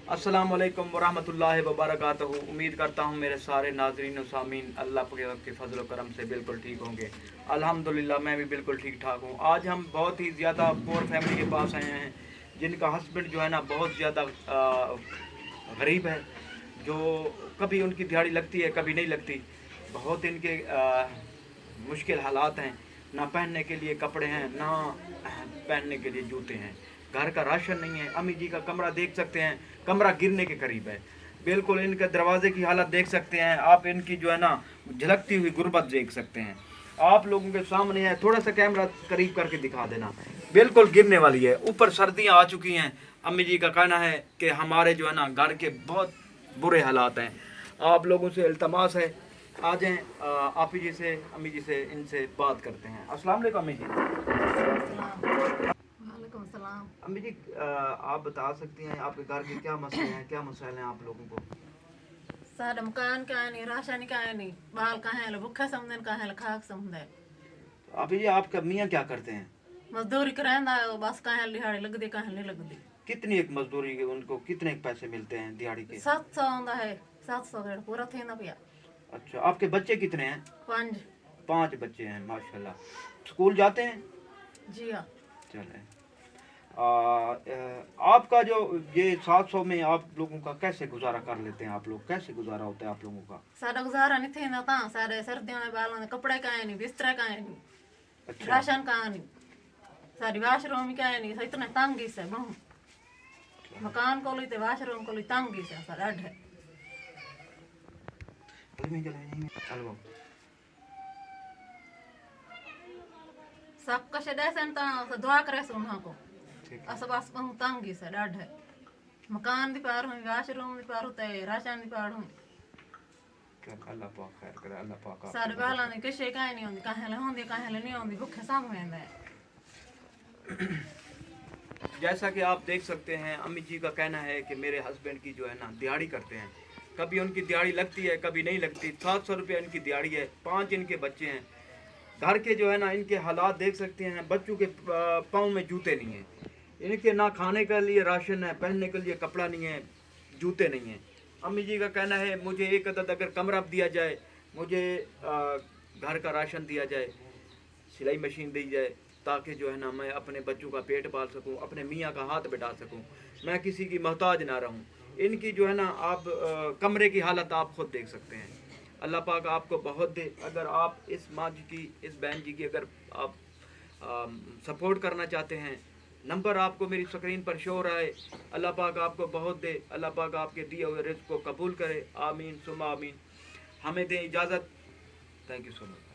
अस्सलाम वालेकुम वरहमतुल्लाहि वबरकातुहू। उम्मीद करता हूँ मेरे सारे नाज़रीन और सामीन अल्लाह के फजल व करम से बिल्कुल ठीक होंगे। अल्हम्दुलिल्लाह मैं भी बिल्कुल ठीक ठाक हूँ। आज हम बहुत ही ज़्यादा पोर फैमिली के पास आए हैं जिनका हस्बैंड जो है ना बहुत ज़्यादा गरीब है, जो कभी उनकी दिहाड़ी लगती है कभी नहीं लगती। बहुत इनके मुश्किल हालात हैं, ना पहनने के लिए कपड़े हैं ना पहनने के लिए जूते हैं, घर का राशन नहीं है। अम्मी जी का कमरा देख सकते हैं, कमरा गिरने के करीब है। बिल्कुल इनके दरवाजे की हालत देख सकते हैं आप, इनकी जो है ना झलकती हुई गुर्बत देख सकते हैं। आप लोगों के सामने है, थोड़ा सा कैमरा करीब करके दिखा देना। बिल्कुल गिरने वाली है, ऊपर सर्दियाँ आ चुकी हैं। अम्मी जी का कहना है कि हमारे जो है ना घर के बहुत बुरे हालात हैं। आप लोगों से इल्तमास है, आ जाएं आप ही जी से, अम्मी जी से, इनसे बात करते हैं। अस्सलाम वालेकुम अम्मी जी। वालेकुम सलाम। अम्मी जी आप बता सकती हैं आपके घर के क्या मसले हैं, क्या मसाइल हैं आप लोगों को? सारा मकान का है नहीं, राशन का है नहीं, बाल का है, भूखा समझन का है, खाक समझे। तो अभी जी आपका मियाँ क्या करते हैं? मजदूरी करांदा बस का है, दिहाड़ी लगदी का है नहीं लगदी। कितनी एक मजदूरी के उनको कितने पैसे मिलते हैं दिहाड़ी के? 700 आंदा है, 700 है पूरा थे ना पिया। अच्छा, आपके बच्चे कितने हैं? 5। 5 बच्चे हैं माशाल्लाह। स्कूल जाते हैं? जी हाँ। चले। आपका जो ये 700 में आप लोगों का कैसे गुजारा कर लेते हैं? आप लोग कैसे गुजारा होता है आप लोगों का? सारा गुजारा नहीं थे ना, ता सारे सर्दियों में बालों में कपड़े का है नहीं, बिस्तर का है नहीं, अच्छा, राशन का है नहीं, सारी वाशरूम का है नहीं। इतना तंगी से बहु मकान को ली वाशरूम को ली तंगी से सारा अड है। सब कशे देसन ता दुआ करे सुन को ठीक है। असं बस बहु तंगी से ॾाढे। मकान दी पार हुई, वाशरूम दी पार होते, राशन दी पार हुई, अल्लाह पाक खैर करे, अल्लाह पाक आपकी सारे मदद बालां करे। दी किशे काहे नहीं होंदी, काहे होंदी काहे नहीं होंदी, भुखे सम वेंदे। जैसा कि आप देख सकते हैं अम्मी जी का कहना है कि मेरे हस्बैंड की जो है ना दिहाड़ी करते हैं, कभी उनकी दिहाड़ी लगती है कभी नहीं लगती। 700 रुपये इनकी दिहाड़ी है, 5 इनके बच्चे हैं। घर के जो है ना इनके हालात देख सकते हैं, बच्चों के पाँव में जूते नहीं हैं, इनके ना खाने के लिए राशन है, पहनने के लिए कपड़ा नहीं है, जूते नहीं हैं। अम्मी जी का कहना है मुझे एक अदद अगर कमरा दिया जाए, मुझे घर का राशन दिया जाए, सिलाई मशीन दी जाए, ताकि जो है ना मैं अपने बच्चों का पेट पाल सकूं, अपने मियाँ का हाथ बैठा सकूं, मैं किसी की मोहताज ना रहूं। इनकी जो है ना आप कमरे की हालत आप खुद देख सकते हैं। अल्लाह पाक आपको बहुत दे। अगर आप इस माँ जी की, इस बहन जी की अगर आप सपोर्ट करना चाहते हैं, नंबर आपको मेरी स्क्रीन पर शो हो रहा है। अल्लाह पाक आपको बहुत दे, अल्लाह पाक आपके दिए हुए रिज़्क़ को कबूल करे। आमीन सुम्मा आमीन। हमें दें इजाज़त। Thank you so much.